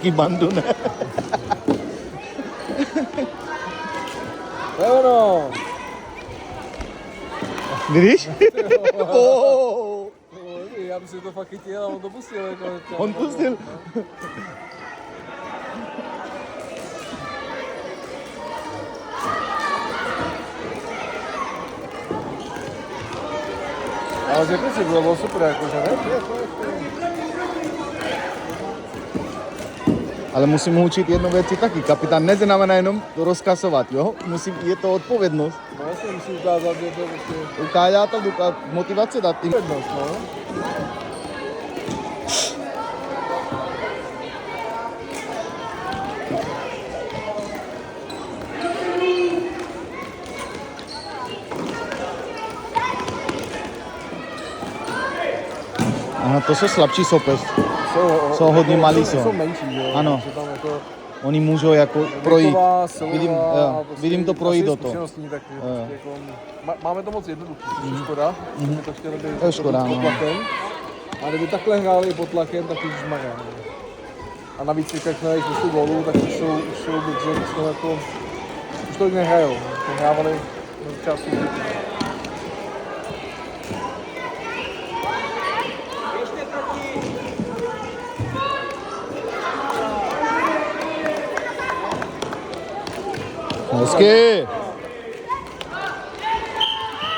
Taky bandu, ne? To je ono. Vidíš? Oh, Já bych si to fakt chytil a on to pustil. Jako, on pustil. Ale řekni si, bylo super, jakože ne? Ale musím mu učit jednu věci taky. Kapitán neznamená jenom to rozkazovat, jo? Je to odpovědnost. No jasně, musí ukázat, že to prostě... Ukázat a motivace dát tím. Odpovědnost, no. Aha, to jsou slabší soupeř. Jsou hodně malí, jsou menší, jo. Ano. Tam jako Oni můžou jako projít. Silová, Vidím to projít do toho. Tak jako, máme to moc jednoduché, což je škoda. My to chtěli být To je škoda, pod tlakem. A kdyby takhle hráli pod tlakem, tak už zmaga. A navíc teď, jak měli spoustu gólů, tak už jsou dobře, myslím, jako, už tolik nehrajou. Hrávali částku. Hezky.